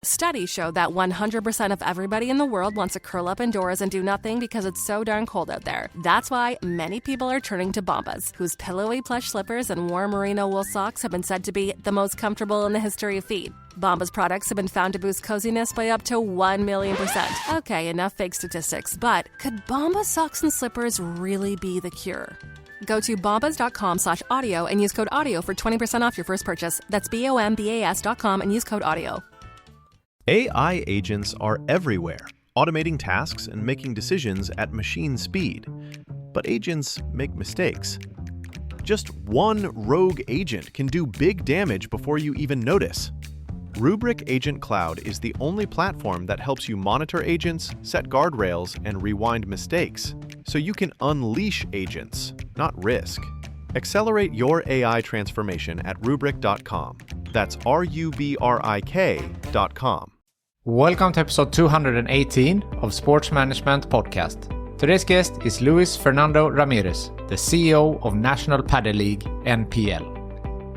Studies show that 100% of everybody in the world wants to curl up indoors and do nothing because it's so darn cold out there. That's why many people are turning to Bombas, whose pillowy plush slippers and warm merino wool socks have been said to be the most comfortable in the history of feet. Bombas products have been found to boost coziness by up to 1,000,000%. Okay, enough fake statistics, but could Bombas socks and slippers really be the cure? Go to bombas.com/audio and use code AUDIO for 20% off your first purchase. That's BOMBAS.com and use code AUDIO. AI agents are everywhere, automating tasks and making decisions at machine speed. But agents make mistakes. Just one rogue agent can do big damage before you even notice. Rubrik Agent Cloud is the only platform that helps you monitor agents, set guardrails, and rewind mistakes, so you can unleash agents, not risk. Accelerate your AI transformation at Rubrik.com. That's RUBRIK.com. Welcome to episode 218 of Sports Management Podcast. Today's guest is Luis Fernando Ramirez, the CEO of National Padel League, NPL.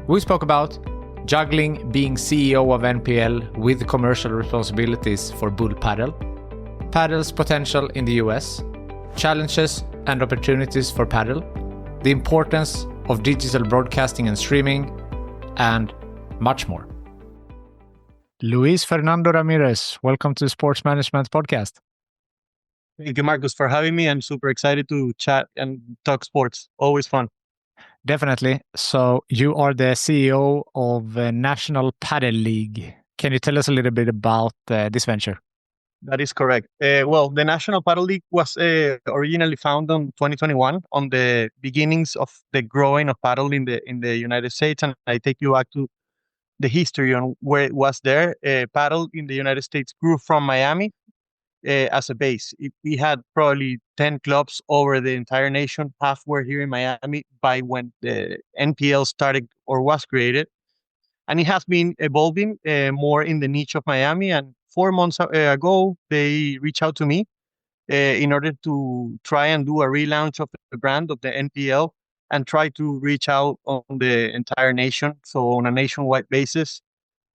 We spoke about juggling being CEO of NPL with commercial responsibilities for Bull Padel, Padel's potential in the US, challenges and opportunities for Padel, the importance of digital broadcasting and streaming, and much more. Luis Fernando Ramirez, welcome to Sports Management Podcast. Thank you, Marcus, for having me. I'm super excited to chat and talk sports. Always fun. Definitely. So you are the CEO of National Padel League. Can you tell us a little bit about this venture? That is correct. Well, the National Padel League was originally founded in 2021 on the beginnings of the growing of paddle in the United States. And I take you back to the history on where it was there. Paddle in the United States grew from Miami as a base. We had probably 10 clubs over the entire nation. Half were here in Miami by when the NPL started or was created. And it has been evolving more in the niche of Miami. And 4 months ago, they reached out to me in order to try and do a relaunch of the brand of the NPL and try to reach out on the entire nation, so on a nationwide basis.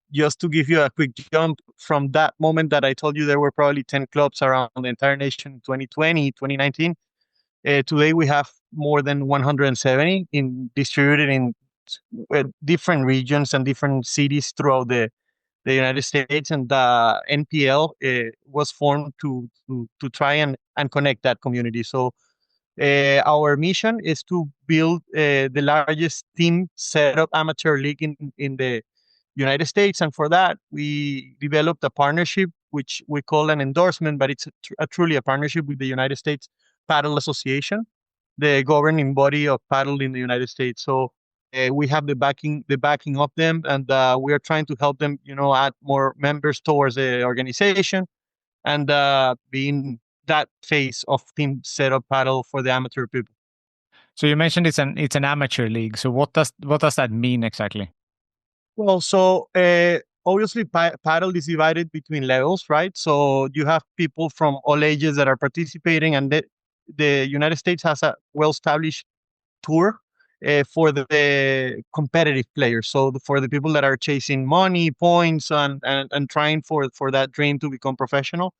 Just to give you a quick jump from that moment that I told you there were probably 10 clubs around the entire nation in 2020, 2019. Today we have more than 170 distributed in different regions and different cities throughout the United States. And the NPL was formed to try and connect that community. So our mission is to build the largest team setup amateur league in the United States. And for that, we developed a partnership, which we call an endorsement, but it's truly a partnership with the United States Padel Association, the governing body of paddle in the United States. So we have the backing of them, and we are trying to help them, add more members towards the organization and being that phase of team setup paddle for the amateur people. So you mentioned it's an amateur league. So what does that mean exactly? Well, so obviously paddle is divided between levels, right? So you have people from all ages that are participating, and the United States has a well-established tour for the competitive players. So for the people that are chasing money, points, and trying for that dream to become professional.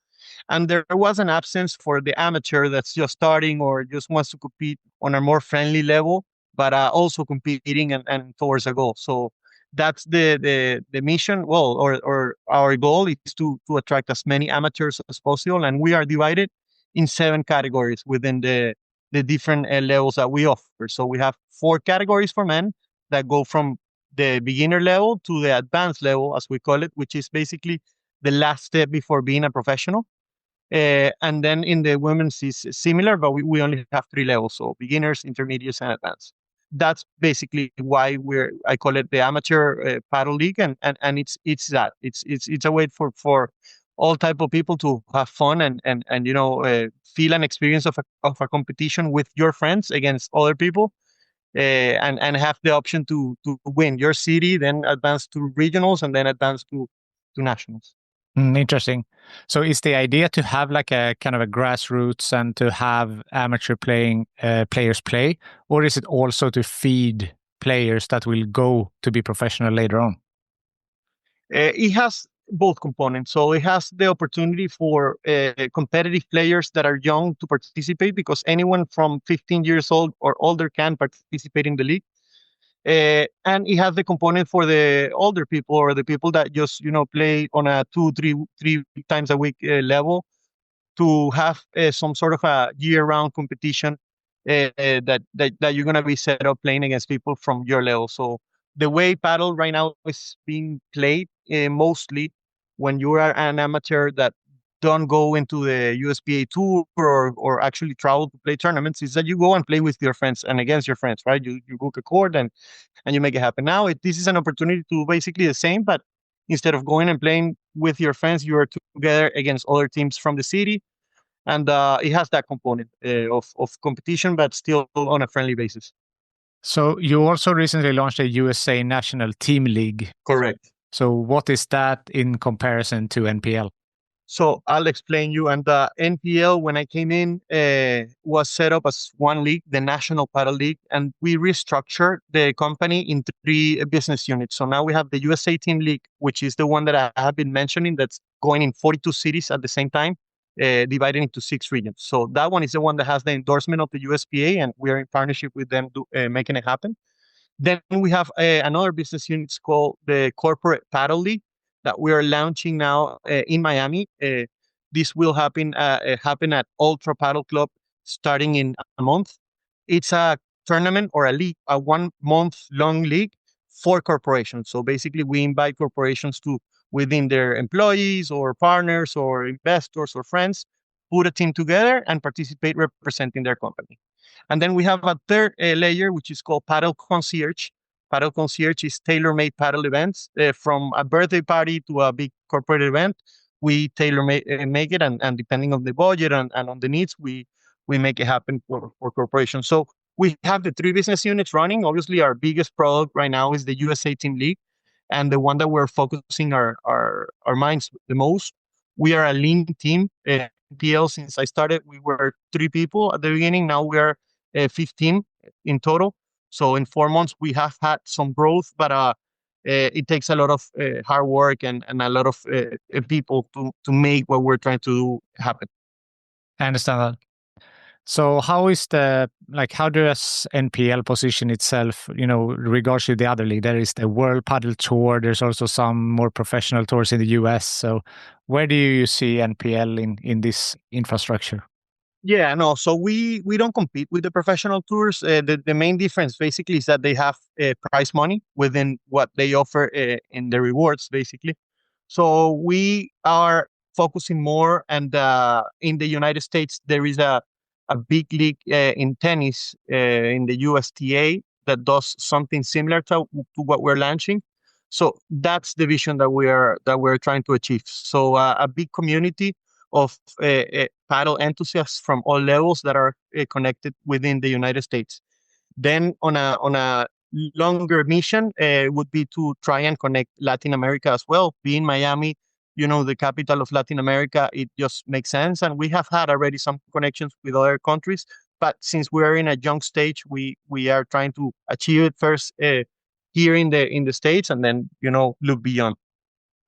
And there was an absence for the amateur that's just starting or just wants to compete on a more friendly level, but also competing and towards a goal. So that's the mission. Well, or our goal is to attract as many amateurs as possible. And we are divided in 7 categories within the different levels that we offer. So we have 4 categories for men that go from the beginner level to the advanced level, as we call it, which is basically the last step before being a professional. And then in the women's is similar, but we only have 3 levels. So beginners, intermediates, and advanced. That's basically why I call it the amateur paddle league. And it's that. It's a way for all type of people to have fun and feel an experience of a competition with your friends against other people, and have the option to win your city, then advance to regionals, and then advance to nationals. Interesting. So is the idea to have like a kind of a grassroots and to have amateur players play, or is it also to feed players that will go to be professional later on? It has both components. So it has the opportunity for competitive players that are young to participate, because anyone from 15 years old or older can participate in the league. And it has the component for the older people, or the people that just play on a three times a week level, to have some sort of a year-round competition that you're going to be set up playing against people from your level. So the way paddle right now is being played, mostly when you are an amateur that don't go into the USPA tour, or actually travel to play tournaments, is that you go and play with your friends and against your friends, right? You book a court and you make it happen. Now this is an opportunity to do basically the same, but instead of going and playing with your friends, you are together against other teams from the city, and it has that component of competition, but still on a friendly basis. So you also recently launched a USA National Team League. Correct. So what is that in comparison to NPL? So I'll explain you. And the NPL, when I came in, was set up as one league, the National Paddle League, and we restructured the company in three business units. So now we have the USA Team League, which is the one that I have been mentioning, that's going in 42 cities at the same time, divided into 6 regions. So that one is the one that has the endorsement of the USPA, and we are in partnership with them making it happen. Then we have another business unit called the Corporate Paddle League that we are launching now in Miami. This will happen at Ultra Paddle Club starting in a month. It's a tournament or a league, a 1 month long league for corporations. So basically, we invite corporations to, within their employees or partners or investors or friends, put a team together and participate representing their company. And then we have a third layer, which is called Paddle Concierge. Paddle Concierge is tailor-made paddle events, from a birthday party to a big corporate event. We make it, and depending on the budget and on the needs, we make it happen for corporations. So we have the 3 business units running. Obviously, our biggest product right now is the USA Team League, and the one that we're focusing our minds the most. We are a lean team. PL, since I started, we were 3 people at the beginning. Now we are 15 in total. So in 4 months, we have had some growth, but it takes a lot of hard work and a lot of people to make what we're trying to do happen. I understand that. So how does NPL position itself, regards to the other league? There is the World Padel Tour. There's also some more professional tours in the US. So where do you see NPL in this infrastructure? Yeah, no. So we don't compete with the professional tours. The main difference basically is that they have prize money within what they offer in the rewards, basically. So we are focusing more, and in the United States there is a big league in tennis in the USTA that does something similar to what we're launching. So that's the vision that we're trying to achieve. So a big community of paddle enthusiasts from all levels that are connected within the United States. Then on a longer mission would be to try and connect Latin America as well. Being Miami, the capital of Latin America, it just makes sense. And we have had already some connections with other countries. But since we are in a young stage, we are trying to achieve it first here in the States, and then look beyond.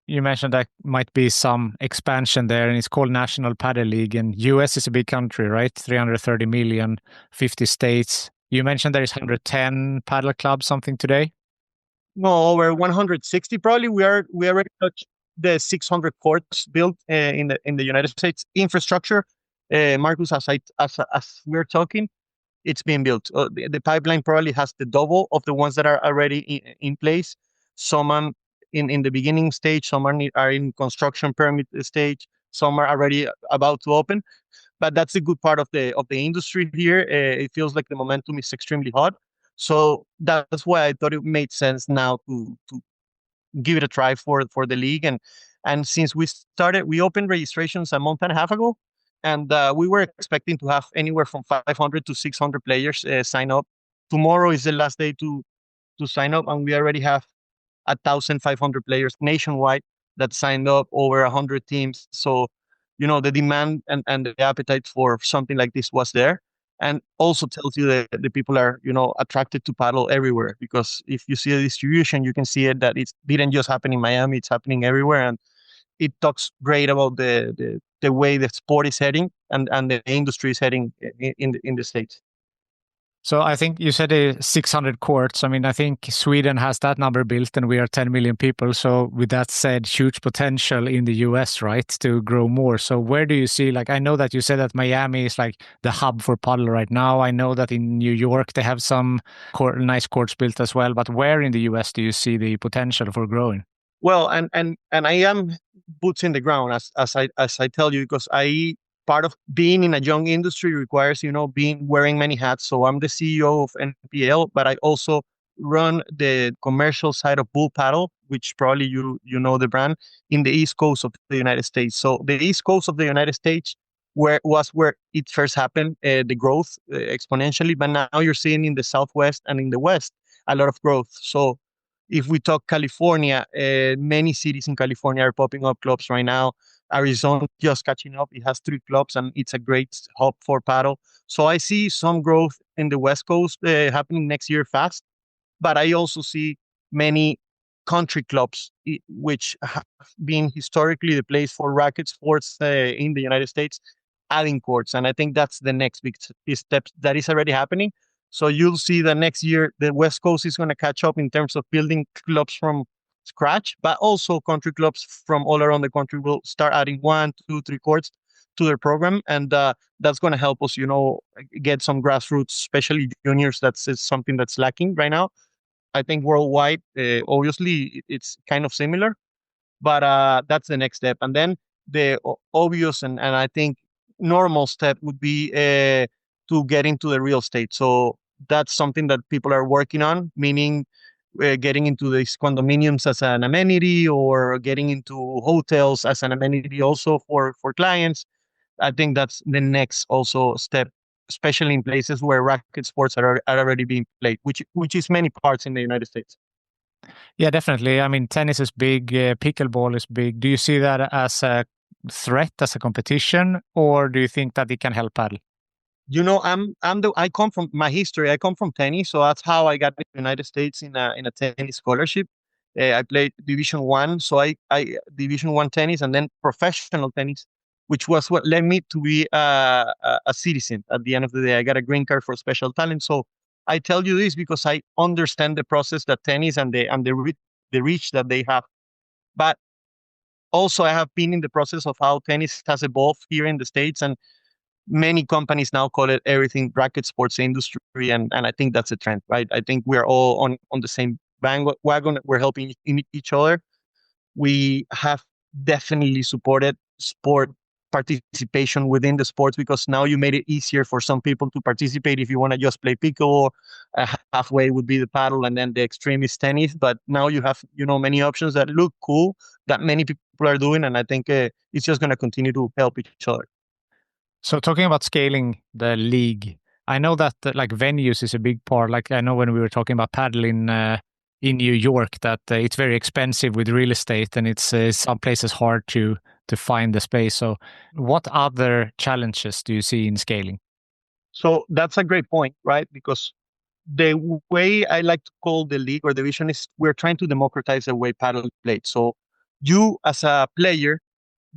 You mentioned that might be some expansion there, and it's called National Padel League. And US is a big country, right? 330 million, 50 states. You mentioned there is 110 paddle clubs, something today? No, over 160 probably. We already touched the 600 courts built in the United States. Infrastructure, Marcus, as we're talking, it's being built. The pipeline probably has the double of the ones that are already in place. Some in the beginning stage, some are in construction permit stage, some are already about to open. But that's a good part of the industry here. It feels like the momentum is extremely hot. So that's why I thought it made sense now to give it a try for the league. And since we opened registrations a month and a half ago, and we were expecting to have anywhere from 500 to 600 players sign up. Tomorrow is the last day to sign up, and we already have 1,500 players nationwide that signed up, over 100 teams. So, the demand and the appetite for something like this was there. And also tells you that the people are, attracted to paddle everywhere. Because if you see the distribution, you can see it that it didn't just happen in Miami, it's happening everywhere. it talks great about the way the sport is heading and the industry is heading in the States. So I think you said 600 courts. I mean, I think Sweden has that number built and we are 10 million people. So with that said, huge potential in the US, right, to grow more. So where do you see, like, I know that you said that Miami is like the hub for paddle right now. I know that in New York, they have some nice courts built as well. But where in the US do you see the potential for growing? Well, and I am boots in the ground as I tell you, because I part of being in a young industry requires being wearing many hats. So I'm the CEO of NPL, but I also run the commercial side of Bull Padel, which probably you know the brand, in the East Coast of the United States. So the East Coast of the United States where it first happened, the growth exponentially. But now you're seeing in the Southwest and in the West a lot of growth. So if we talk California, many cities in California are popping up clubs right now. Arizona just catching up. It has 3 clubs and it's a great hub for paddle. So I see some growth in the West Coast happening next year fast. But I also see many country clubs, which have been historically the place for racket sports in the United States, adding courts. And I think that's the next big step that is already happening. So you'll see that next year, the West Coast is going to catch up in terms of building clubs from scratch, but also country clubs from all around the country will start adding 1, 2, 3 courts to their program. And that's going to help us, get some grassroots, especially juniors. That's something that's lacking right now. I think worldwide, obviously, it's kind of similar, but that's the next step. And then the obvious and I think normal step would be to get into the real estate. So that's something that people are working on, meaning getting into these condominiums as an amenity or getting into hotels as an amenity also for clients. I think that's the next also step, especially in places where racket sports are already being played, which is many parts in the United States. Yeah, definitely. I mean, tennis is big, pickleball is big. Do you see that as a threat, as a competition, or do you think that it can help paddle? I come from my history. I come from tennis, so that's how I got to the United States in a tennis scholarship. I played Division One, so I Division One tennis, and then professional tennis, which was what led me to be a citizen. At the end of the day, I got a green card for special talent. So I tell you this because I understand the process that tennis and the reach that they have. But also, I have been in the process of how tennis has evolved here in the States, and many companies now call it everything racket sports industry, and I think that's a trend, right? I think we're all on the same wagon. We're helping each other. We have definitely supported sport participation within the sports because now you made it easier for some people to participate. If you want to just play pickle, halfway would be the paddle, and then the extreme is tennis. But now you have many options that look cool that many people are doing, and I think it's just going to continue to help each other. So talking about scaling the league, I know that like venues is a big part. Like I know when we were talking about paddle in New York, that it's very expensive with real estate, and it's some places hard to find the space. So what other challenges do you see in scaling? So that's a great point, right? Because the way I like to call the league or division is we're trying to democratize the way paddle is played. So you as a player,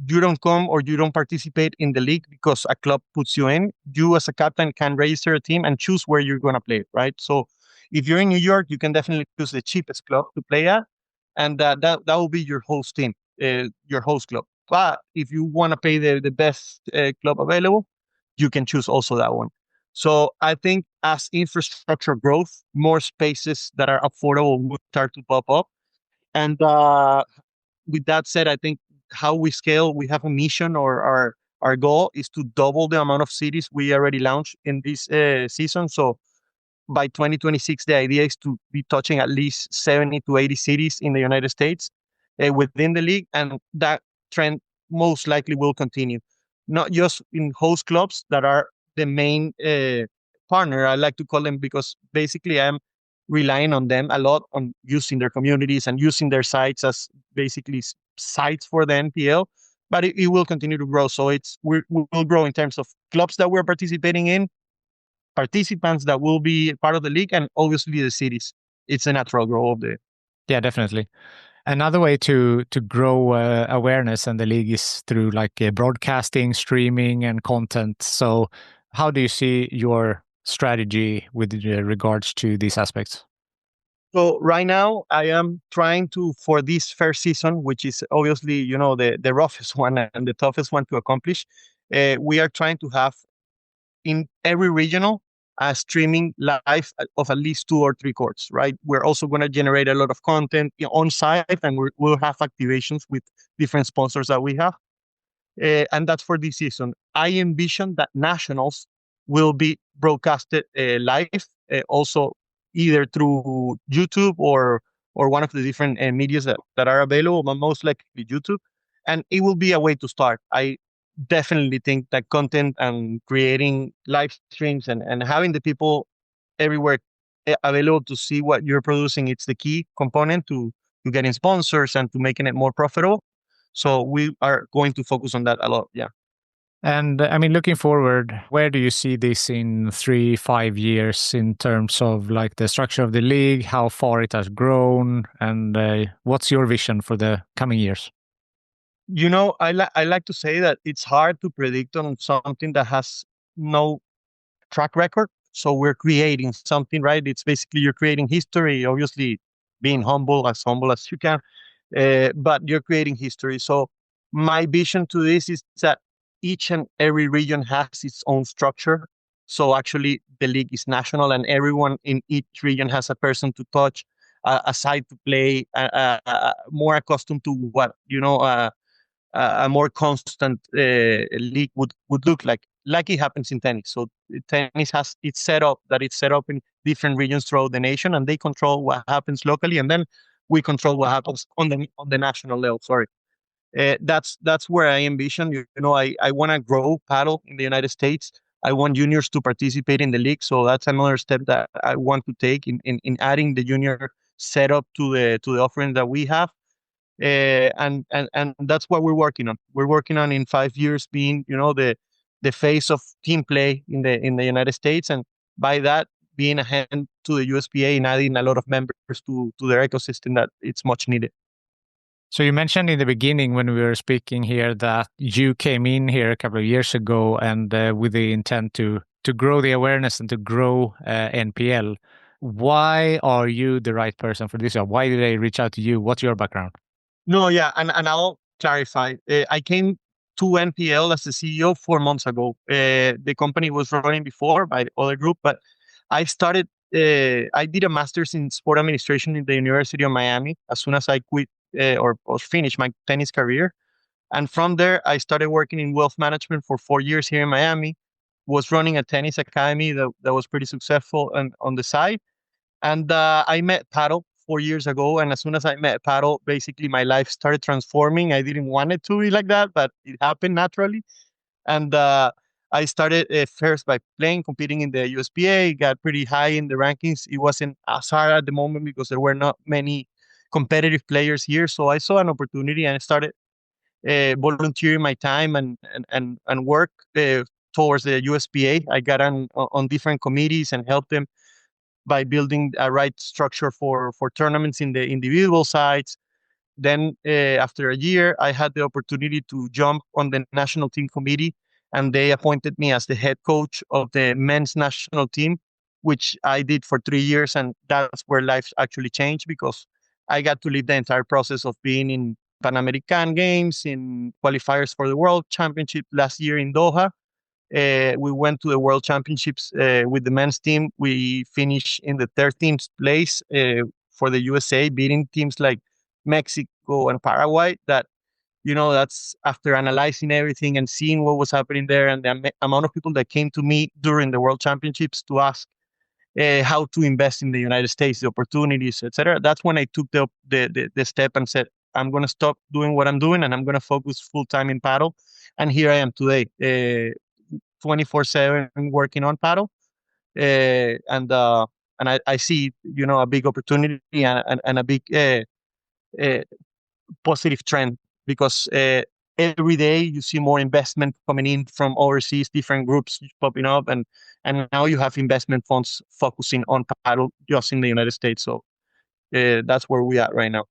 you don't come or you don't participate in the league because a club puts you in. You as a captain can register a team and choose where you're going to play, right? So if you're in New York, you can definitely choose the cheapest club to play at, and that will be your host team, your host club. But if you want to pay the best club available, you can choose also that one. So I think as infrastructure growth, more spaces that are affordable will start to pop up. And with that said, I think how we scale, we have a mission or our goal is to double the amount of cities we already launched in this season. So by 2026, the idea is to be touching at least 70 to 80 cities in the United States within the league. And that trend most likely will continue, not just in host clubs that are the main partner, I like to call them, because basically I'm relying on them a lot on using their communities and using their sites as basically sites for the NPL, but it will continue to grow. So we will grow in terms of clubs that we're participating in, participants that will be part of the league, and obviously the cities. It's a natural growth of the. Yeah, definitely. Another way to grow awareness in the league is through like broadcasting, streaming, and content. So, how do you see your strategy with regards to these aspects? So right now, I am trying to, for this first season, which is obviously, the roughest one and the toughest one to accomplish. We are trying to have in every regional streaming live of at least 2 or 3 courts, right? We're also going to generate a lot of content on site, and we'll have activations with different sponsors that we have. And that's for this season. I envision that nationals will be broadcasted live, also either through YouTube or one of the different medias that are available, but most likely YouTube. And it will be a way to start. I definitely think that content and creating live streams and having the people everywhere available to see what you're producing, it's the key component to getting sponsors and to making it more profitable. So we are going to focus on that a lot. Yeah. And I mean, looking forward, where do you see this in 3, 5 years in terms of like the structure of the league, how far it has grown, and what's your vision for the coming years? I like to say that it's hard to predict on something that has no track record. So we're creating something, right? It's basically you're creating history, obviously being humble as you can, but you're creating history. So my vision to this is that each and every region has its own structure. So actually, the league is national, and everyone in each region has a person to touch, a side to play, more accustomed to what a more constant league would look like it happens in tennis. So tennis has its setup that it's set up in different regions throughout the nation, and they control what happens locally, and then we control what happens on the national level. Sorry, that's where I envision. I want to grow paddle in the United States. I want juniors to participate in the league, so that's another step that I want to take in adding the junior setup to the offering that we have. And that's what we're working on. We're working on in 5 years being, the face of team play in the United States, and by that being a hand to the USPA and adding a lot of members to their ecosystem that it's much needed. So you mentioned in the beginning when we were speaking here that you came in here a couple of years ago and with the intent to grow the awareness and to grow NPL. Why are you the right person for this job? Why did they reach out to you? What's your background? No, yeah, and I'll clarify. I came to NPL as the CEO 4 months ago. The company was running before by the other group, but I started. I did a master's in sport administration in the University of Miami as soon as I quit or finished my tennis career, and from there I started working in wealth management for 4 years here in Miami. Was running a tennis academy that was pretty successful and on the side. And I met Paddle 4 years ago. And as soon as I met Paddle, basically my life started transforming. I didn't want it to be like that, but it happened naturally. And I started first by competing in the USPA, got pretty high in the rankings. It wasn't as hard at the moment because there were not many competitive players here. So I saw an opportunity and I started volunteering my time and work towards the USPA. I got on different committees and helped them by building a right structure for tournaments in the individual sides. Then after a year, I had the opportunity to jump on the national team committee, and they appointed me as the head coach of the men's national team, which I did for 3 years. And that's where life actually changed because I got to live the entire process of being in Pan American Games, in qualifiers for the World Championship last year in Doha. We went to the World Championships with the men's team. We finished in the 13th place for the USA, beating teams like Mexico and Paraguay. That's after analyzing everything and seeing what was happening there and the amount of people that came to me during the World Championships to ask how to invest in the United States, the opportunities, etc. That's when I took the step and said, I'm going to stop doing what I'm doing and I'm going to focus full time in paddle. And here I am today, 24/7 working on paddle. And I see, a big opportunity and a big uh, positive trend because every day you see more investment coming in from overseas, different groups popping up, and now you have investment funds focusing on paddle just in the United States. So that's where we are right now.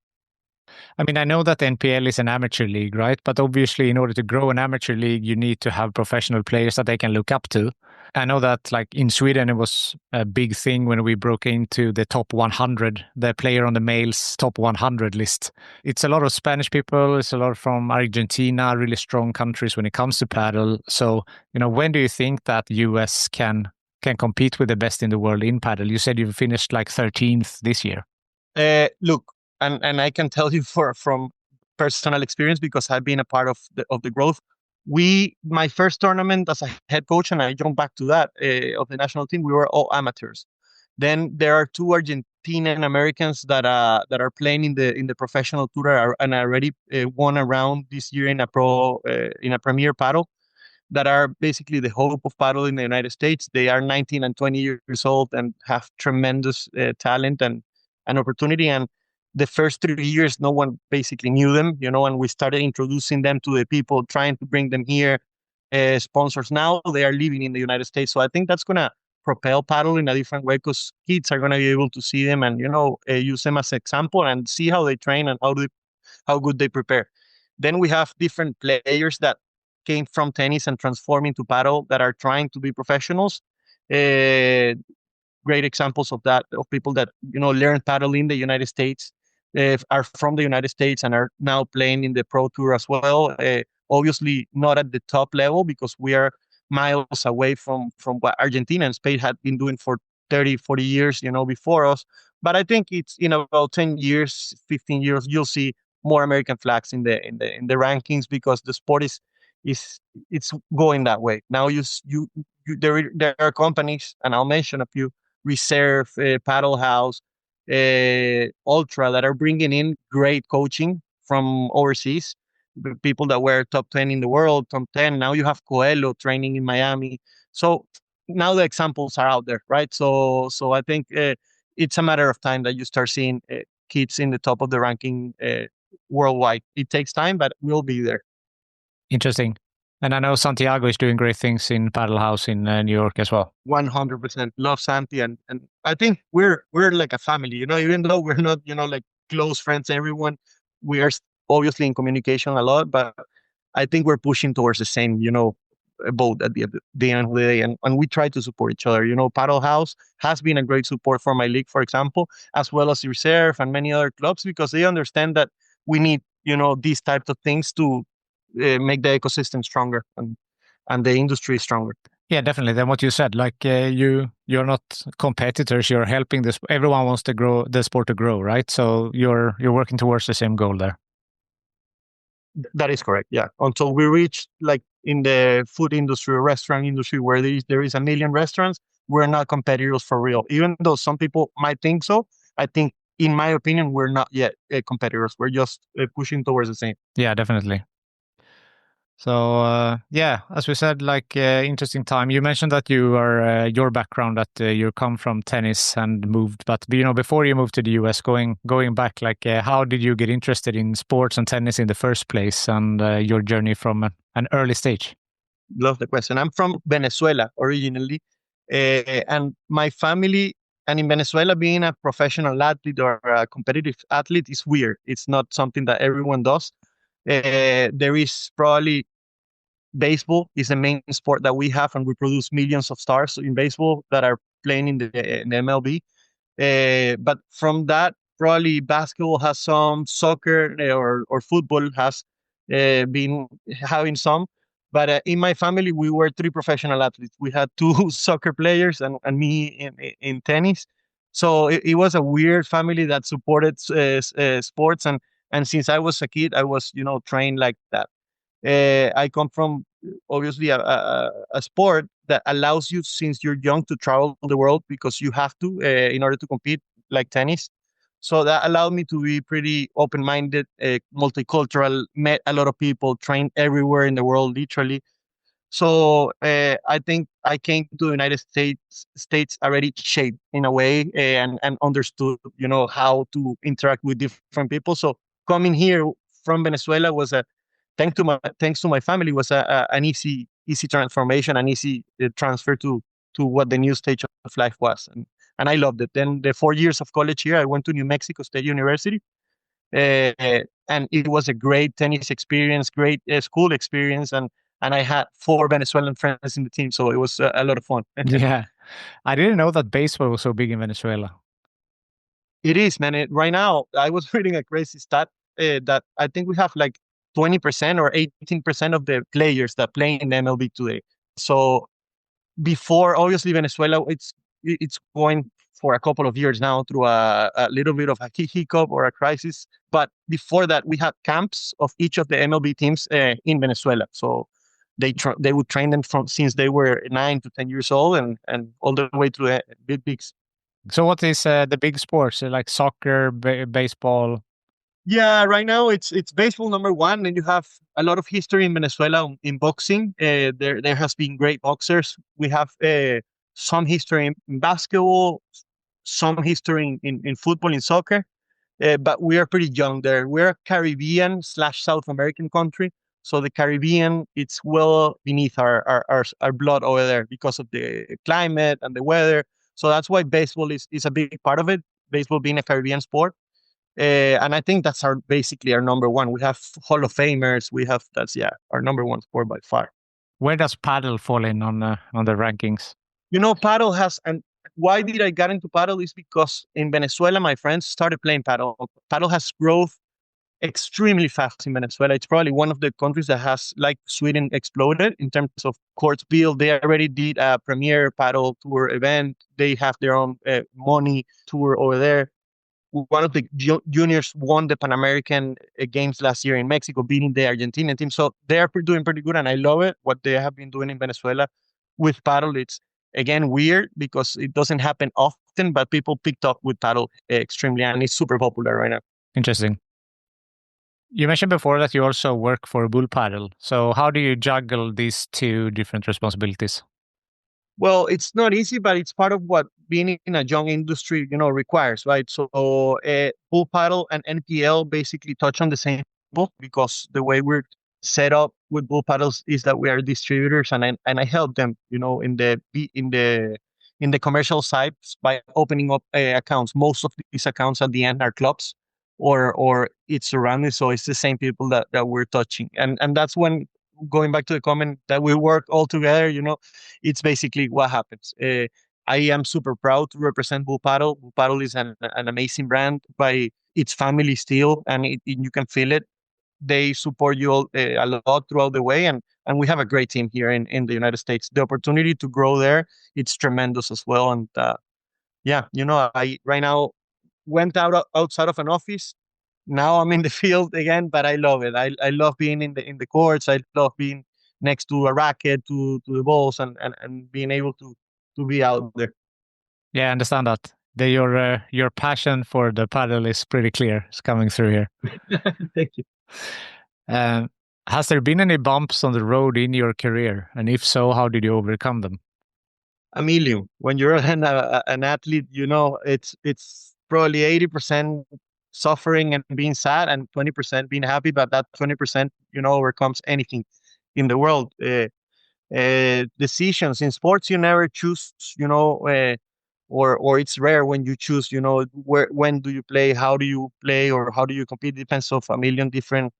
I mean, I know that the NPL is an amateur league, right? But obviously, in order to grow an amateur league, you need to have professional players that they can look up to. I know that, like in Sweden, it was a big thing when we broke into the top 100, the player on the males top 100 list. It's a lot of Spanish people. It's a lot from Argentina, really strong countries when it comes to paddle. So, when do you think that US can compete with the best in the world in paddle? You said you finished like 13th this year. Look, and I can tell you from personal experience because I've been a part of the growth. My first tournament as a head coach, and I jump back to that of the national team, we were all amateurs. Then there are two Argentinian Americans that are playing in the professional tour and already won a round this year in a premier paddle, that are basically the hope of paddle in the United States. They are 19 and 20 years old and have tremendous talent and opportunity. And the first 3 years, no one basically knew them, and we started introducing them to the people, trying to bring them here, sponsors. Now they are living in the United States. So I think that's going to propel paddle in a different way because kids are going to be able to see them and, use them as an example and see how they train and how good they prepare. Then we have different players that came from tennis and transformed into paddle that are trying to be professionals. Great examples of that, of people that learn paddle in the United States, are from the United States and are now playing in the pro tour as well. Obviously not at the top level because we are miles away from what Argentina and Spain had been doing for 30, 40 years, before us. But I think it's in about 10 years, 15 years, you'll see more American flags in the rankings because the sport is it's going that way. Now there are companies, and I'll mention a few: Reserve, Paddle House, Ultra, that are bringing in great coaching from overseas. People that were top 10 in the world, top 10. Now you have Coelho training in Miami. So now the examples are out there, right? So I think it's a matter of time that you start seeing kids in the top of the ranking worldwide. It takes time, but we'll be there. Interesting. And I know Santiago is doing great things in Paddle House in New York as well. 100% love Santi, and I think we're like a family. Even though we're not like close friends, everyone, we are obviously in communication a lot, but I think we're pushing towards the same boat at the end of the day, and we try to support each other. Paddle House has been a great support for my league, for example, as well as Reserve and many other clubs, because they understand that we need these types of things to make the ecosystem stronger and the industry stronger. Yeah, definitely. Then what you said, like you're not competitors. You're helping this. Everyone wants to grow the sport to grow, right? So you're working towards the same goal there. That is correct. Yeah. Until we reach like in the food industry, or restaurant industry, where there is 1 million restaurants, we're not competitors for real. Even though some people might think so, I think, in my opinion, we're not yet competitors. We're just pushing towards the same. Yeah, definitely. So as we said, like interesting time. You mentioned that you are your background, that you come from tennis and moved, but before you moved to the US, going back, like how did you get interested in sports and tennis in the first place, and your journey from an early stage? Love the question. I'm from Venezuela originally, and my family. And in Venezuela, being a professional athlete or a competitive athlete is weird. It's not something that everyone does. There is probably baseball is the main sport that we have, and we produce millions of stars in baseball that are playing in the MLB. But from that, probably basketball has some, soccer or football has been having some. But in my family, we were 3 professional athletes. We had 2 soccer players and me in tennis. So it was a weird family that supported sports. And since I was a kid, I was, trained like that. I come from obviously a sport that allows you, since you're young, to travel the world because you have to in order to compete, like tennis. So that allowed me to be pretty open-minded, multicultural, met a lot of people, trained everywhere in the world, literally. So I think I came to the United States already shaped in a way, and understood, how to interact with different people. So coming here from Venezuela was thanks to my family, was an easy transformation, an easy transfer to what the new stage of life was, and I loved it. Then the 4 years of college here, I went to New Mexico State University, uh, and it was a great tennis experience, great school experience, and I had four Venezuelan friends in the team, so it was a lot of fun. Yeah. I didn't know that baseball was so big in Venezuela. It is, man. Right now, I was reading a crazy stat that I think we have like 20% or 18% of the players that play in the MLB today. So before, obviously, Venezuela, it's going for a couple of years now through a little bit of a hiccup or a crisis. But before that, we had camps of each of the MLB teams in Venezuela. So they would train them from since they were 9 to 10 years old and all the way to the bigs. So what is the big sports like soccer, baseball? Yeah, right now it's baseball number one, and you have a lot of history in Venezuela in boxing. There has been great boxers. We have some history in basketball, some history in football, in soccer, but we are pretty young there. We're a Caribbean slash South American country, so the Caribbean it's well beneath our blood over there because of the climate and the weather. So that's why baseball is a big part of it. Baseball being a Caribbean sport. And I think that's basically our number one. We have Hall of Famers. We have that's our number one sport by far. Where does paddle fall in on the rankings? Paddle has and why did I get into paddle is because in Venezuela my friends started playing paddle. Paddle has growth extremely fast in Venezuela. It's probably one of the countries that has, like Sweden, exploded in terms of courts built. They already did a premier paddle tour event. They have their own money tour over there. One of the juniors won the Pan American Games last year in Mexico, beating the Argentinian team. So they are doing pretty good, and I love it. What they have been doing in Venezuela with paddle, it's again weird because it doesn't happen often, but people picked up with paddle extremely, and it's super popular right now. Interesting. You mentioned before that you also work for Bull Padel. So how do you juggle these two different responsibilities? Well, it's not easy, but it's part of what being in a young industry, requires, right? So, Bull Paddle and NPL basically touch on the same book because the way we're set up with Bull Paddles is that we are distributors, and I help them, in the commercial sides by opening up accounts. Most of these accounts at the end are clubs or it's surrounding, so it's the same people that we're touching, and that's when going back to the comment that we work all together. It's basically what happens. I am super proud to represent Bull Paddle. Bull Paddle is an amazing brand by its family still, and you can feel it. They support you all, a lot throughout the way, and we have a great team here in the United States. The opportunity to grow there, it's tremendous as well. And I right now went outside of an office. Now I'm in the field again, but I love it. I love being in the courts. I love being next to a racket, to the balls, and being able to be out there. Yeah, I understand that. Your passion for the paddle is pretty clear. It's coming through here. Thank you. Has there been any bumps on the road in your career? And if so, how did you overcome them? A million. When you're an athlete, it's probably 80% suffering and being sad, and 20% being happy. But that 20%, overcomes anything in the world. Decisions in sports, you never choose. Or it's rare when you choose. When do you play? How do you play? Or how do you compete? Depends of a million different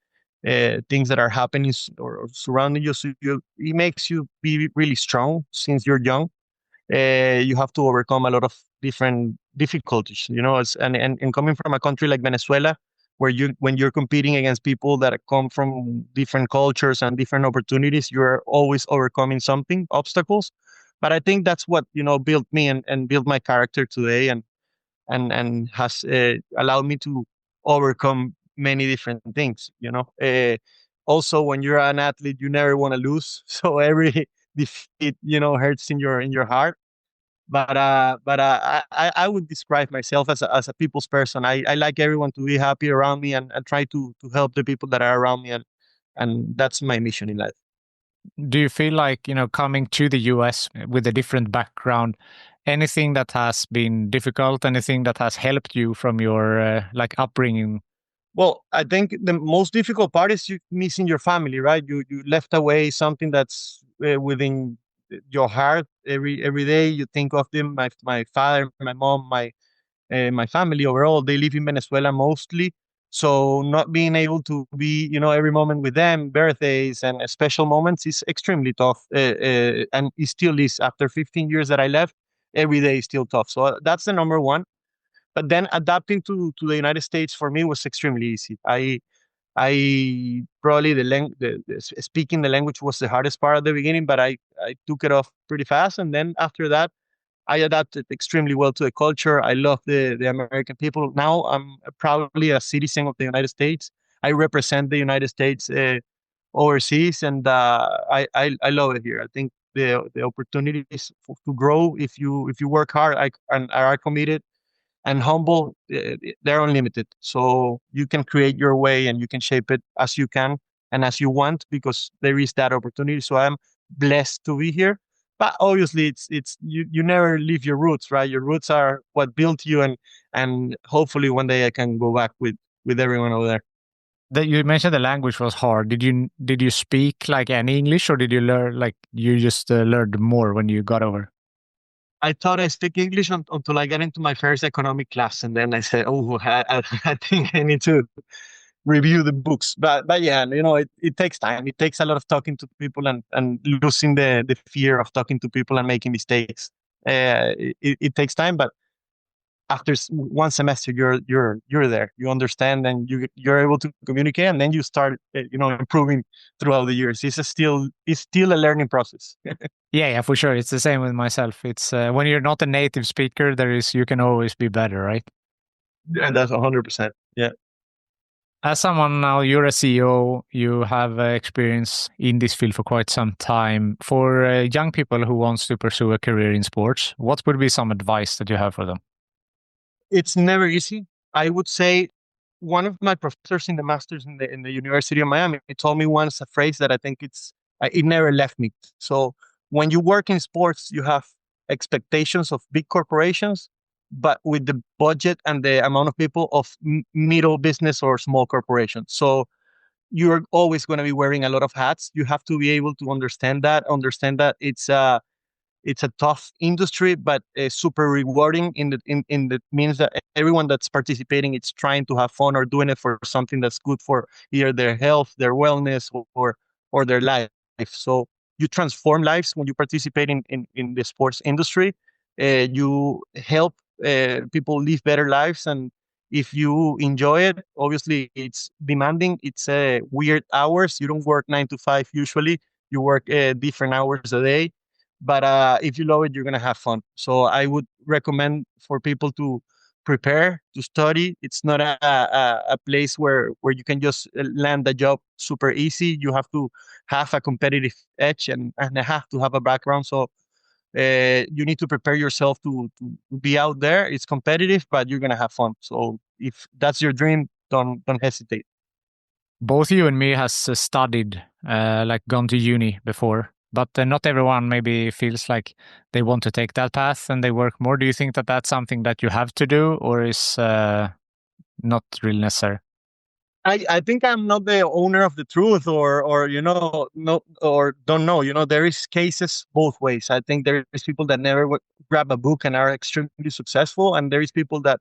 things that are happening or surrounding you. So it makes you be really strong since you're young. You have to overcome a lot of different difficulties. And coming from a country like Venezuela, where when you're competing against people that come from different cultures and different opportunities, you're always overcoming obstacles. But I think that's what built me and built my character today, and has allowed me to overcome many different things. Also, when you're an athlete, you never want to lose, so every defeat hurts in your heart. But I would describe myself as a people's person. I like everyone to be happy around me, and try to help the people that are around me, and that's my mission in life. Do you feel like, coming to the US with a different background, anything that has been difficult, anything that has helped you from your upbringing? Well, I think the most difficult part is you missing your family, right? You left away something that's within your heart. Every day you think of them. My father, my mom, my family overall. They live in Venezuela mostly, So not being able to be, every moment with them, birthdays and special moments is extremely tough. And it still is after 15 years that I left, every day is still tough. So that's the number one. But then adapting to the United States for me was extremely easy. I probably speaking the language was the hardest part at the beginning, but I took it off pretty fast. And then after that, I adapted extremely well to the culture. I love the American people. Now I'm proudly a citizen of the United States. I represent the United States overseas, and I love it here. I think the opportunities to grow if you work hard and are committed and humble, they're unlimited. So you can create your way and you can shape it as you can and as you want because there is that opportunity. So I'm blessed to be here. But obviously, it's you never leave your roots, right? Your roots are what built you, and hopefully one day I can go back with everyone over there. That you mentioned the language was hard. Did you speak like any English, or did you learn like you just learned more when you got over? I thought I speak English until I got into my first economic class, and then I said, "Oh, I think I need to review the books." But yeah, it takes time. It takes a lot of talking to people and losing the fear of talking to people and making mistakes. It takes time, but after one semester, you're there. You understand, and you're able to communicate, and then you start, improving throughout the years. It's still a learning process. Yeah, for sure. It's the same with myself. It's when you're not a native speaker, you can always be better, right? And that's 100%. Yeah. As someone now, you're a CEO, you have experience in this field for quite some time. For young people who wants to pursue a career in sports, what would be some advice that you have for them? It's never easy. I would say one of my professors in the masters in the University of Miami, he told me once a phrase that I think it never left me. So when you work in sports, you have expectations of big corporations, but with the budget and the amount of people of middle business or small corporations. So you're always going to be wearing a lot of hats. You have to be able to understand that it's a tough industry, but super rewarding in the means that everyone that's participating is trying to have fun or doing it for something that's good for either their health, their wellness, or their life. So you transform lives when you participate in the sports industry. You help people live better lives, and if you enjoy it, obviously it's demanding. It's weird hours. You don't work 9 to 5 usually. You work different hours a day, but if you love it, you're gonna have fun. So I would recommend for people to prepare to study. It's not a place where you can just land a job super easy. You have to have a competitive edge and have to have a background. So you need to prepare yourself to be out there. It's competitive, but you're gonna have fun. So if that's your dream, don't hesitate. Both you and me has studied, like gone to uni before, but not everyone maybe feels like they want to take that path and they work more. Do you think that that's something that you have to do, or is not really necessary? I think I'm not the owner of the truth, or no, or don't know. There is cases both ways. I think there is people that never grab a book and are extremely successful, and there is people that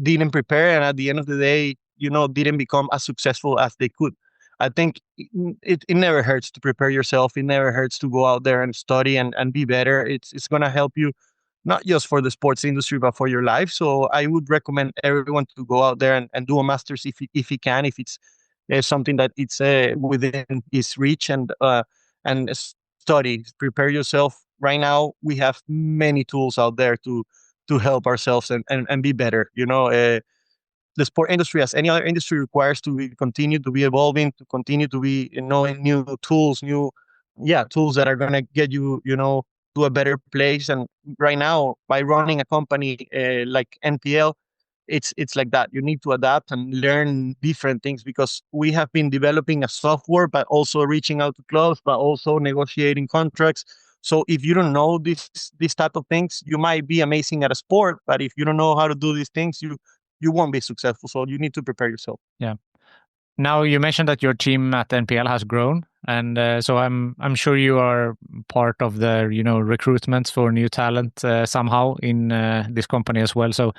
didn't prepare and at the end of the day, didn't become as successful as they could. I think it never hurts to prepare yourself. It never hurts to go out there and study and be better. It's going to help you not just for the sports industry, but for your life. So I would recommend everyone to go out there and do a master's if he can, if it's something that it's within his reach, and study, prepare yourself. Right now, we have many tools out there to help ourselves and be better. The sport industry, as any other industry, requires continue to be evolving, to continue to be knowing new tools, tools that are going to get you, to a better place. And right now, by running a company like NPL, it's like that. You need to adapt and learn different things because we have been developing a software, but also reaching out to clubs, but also negotiating contracts. So if you don't know this type of things, you might be amazing at a sport, but if you don't know how to do these things, you won't be successful. So you need to prepare yourself. Yeah. Now you mentioned that your team at NPL has grown, and so I'm sure you are part of the recruitment for new talent somehow in this company as well. So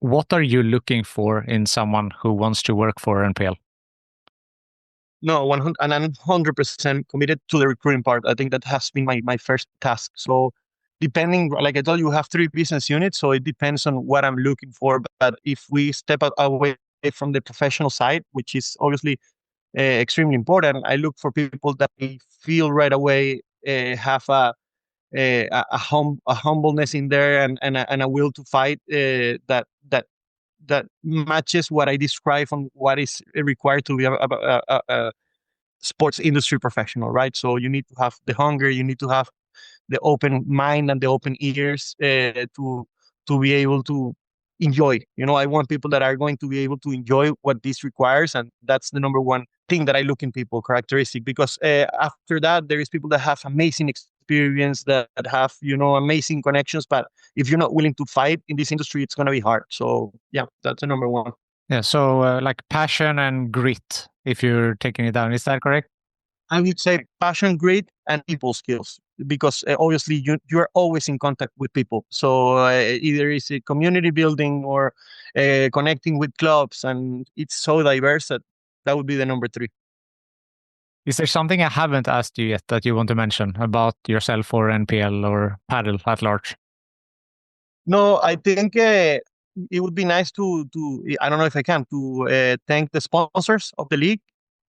what are you looking for in someone who wants to work for NPL? No, 100, and I'm 100% committed to the recruiting part. I think that has been my first task. So depending, like I told you, we have 3 business units, so it depends on what I'm looking for. But if we step away from the professional side, which is obviously extremely important, I look for people that I feel right away have a humbleness in there, and a will to fight that matches what I describe on what is required to be a sports industry professional, right? So you need to have the hunger, you need to have the open mind and the open ears to be able to enjoy. I want people that are going to be able to enjoy what this requires, and that's the number one thing that I look in people characteristic. Because after that, there is people that have amazing experience, that have amazing connections, but if you're not willing to fight in this industry, it's going to be hard. So yeah, that's the number one. Yeah, so like passion and grit, if you're taking it down, is that correct? I would say passion, grit, and people skills, because obviously you're always in contact with people. So either it's a community building or connecting with clubs, and it's so diverse that would be the number 3. Is there something I haven't asked you yet that you want to mention about yourself or NPL or paddle at large? No, I think it would be nice to I don't know if I can, to thank the sponsors of the league.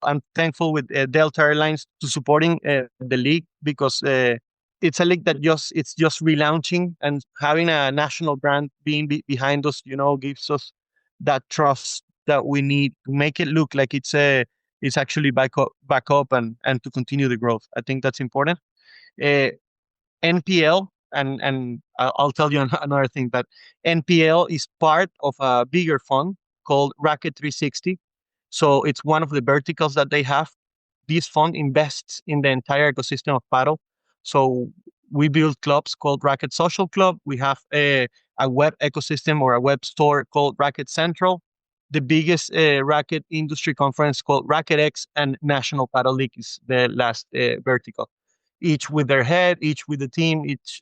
I'm thankful with Delta Airlines to supporting the league, because it's a league that it's just relaunching, and having a national brand being behind us, gives us that trust that we need to make it look like it's actually back up and to continue the growth. I think that's important. NPL, and I'll tell you another thing, that NPL is part of a bigger fund called Racket 360. So it's one of the verticals that they have. This fund invests in the entire ecosystem of paddle. So we build clubs called Racket Social Club. We have a web ecosystem or a web store called Racket Central. The biggest racket industry conference called Racket X, and National Paddle League is the last vertical. Each with their head, each with the team, each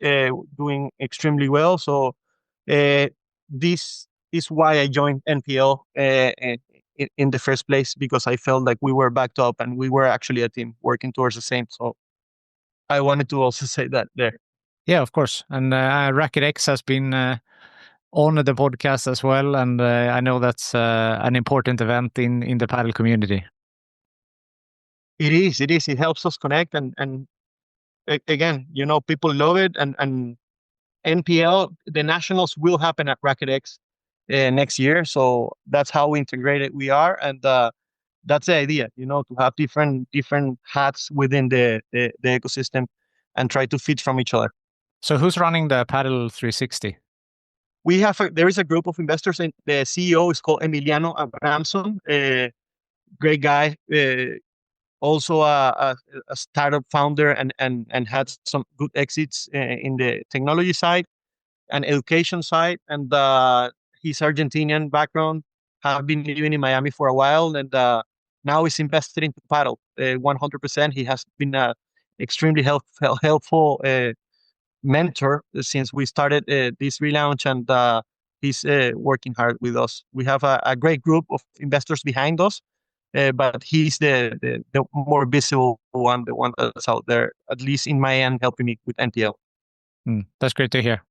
doing extremely well. So this is why I joined NPL in the first place, because I felt like we were backed up and we were actually a team working towards the same. So I wanted to also say that there. Yeah, of course. And Racket X has been on the podcast as well, and I know that's an important event in the paddle community. It is. It helps us connect, and again, people love it, and NPL, the nationals will happen at Racket X next year. So that's how integrated we are, and that's the idea, to have different hats within the ecosystem and try to fit from each other. So who's running the Paddle 360? There is a group of investors, and the CEO is called Emiliano Abramson, a great guy, also a startup founder, and had some good exits in the technology side and education side. And his Argentinian background, have been living in Miami for a while, and now he's invested into paddle 100%. He has been a extremely helpful mentor since we started this relaunch, and he's working hard with us. We have a great group of investors behind us, but he's the more visible one, the one that's out there, at least in my end, helping me with NPL. That's great to hear.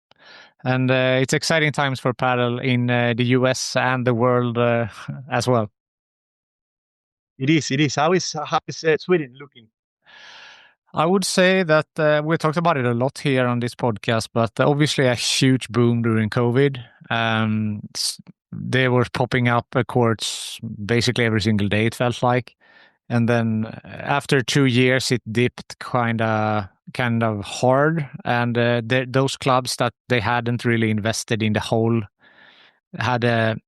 And it's exciting times for paddle in the US and the world as well. It is. How is Sweden looking? I would say that we talked about it a lot here on this podcast, but obviously a huge boom during COVID. They were popping up courts basically every single day, it felt like. And then after 2 years, it dipped kind of hard. And those clubs that they hadn't really invested in the whole had it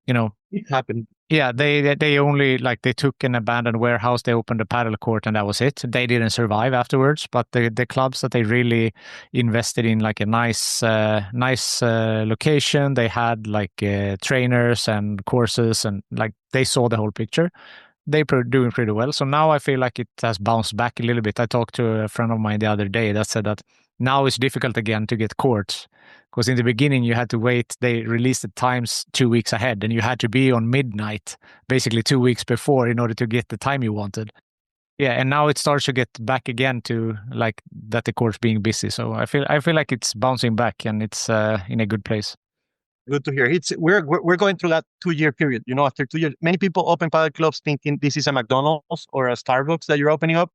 happened. Yeah, they only they took an abandoned warehouse, they opened a paddle court, and that was it. They didn't survive afterwards. But the clubs that they really invested in, like a nice location, they had trainers and courses, and they saw the whole picture. They were doing pretty well. So now I feel like it has bounced back a little bit. I talked to a friend of mine the other day that said that Now it's difficult again to get courts, because in the beginning you had to wait. They released the times 2 weeks ahead, and you had to be on midnight, basically 2 weeks before, in order to get the time you wanted. Yeah, and now it starts to get back again to like that the court's being busy. So I feel like it's bouncing back, and it's in a good place. Good to hear. We're going through that 2-year period. After 2 years, many people open padel clubs thinking this is a McDonald's or a Starbucks that you're opening up,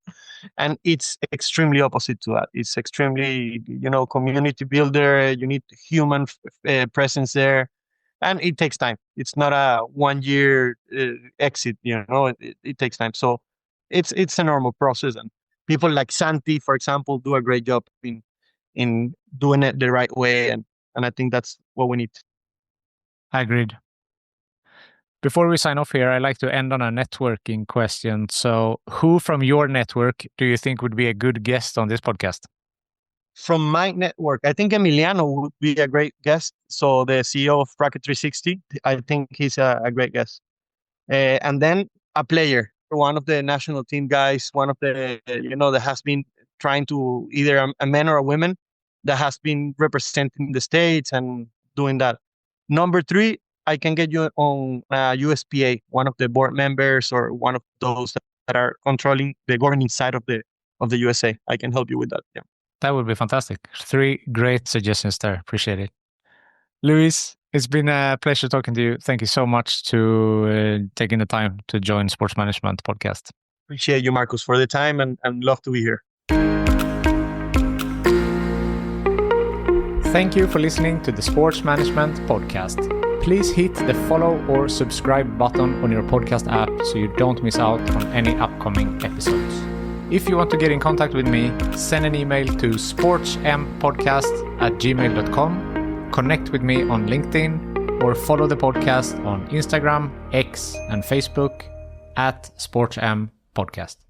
and it's extremely opposite to that. It's extremely, community builder. You need human presence there, and it takes time. It's not a 1-year exit. It takes time. So it's a normal process, and people like Santi, for example, do a great job in doing it the right way, and I think that's what we need. Agreed. Before we sign off here, I like to end on a networking question. So who from your network do you think would be a good guest on this podcast? From my network, I think Emiliano would be a great guest. So the CEO of Bracket 360, I think he's a great guest. And then a player, one of the national team guys, one of the, that has been trying to either a man or a woman that has been representing the States and doing that. Number 3, I can get you on USPA, one of the board members or one of those that are controlling the governing side of the USA. I can help you with that. Yeah. That would be fantastic. 3 great suggestions there. Appreciate it. Luis, it's been a pleasure talking to you. Thank you so much to taking the time to join Sports Management Podcast. Appreciate you, Marcus, for the time and love to be here. Thank you for listening to the Sports Management Podcast. Please hit the follow or subscribe button on your podcast app so you don't miss out on any upcoming episodes. If you want to get in contact with me, send an email to sportsmpodcast@gmail.com, connect with me on LinkedIn, or follow the podcast on Instagram, X, and Facebook @SportsM Podcast.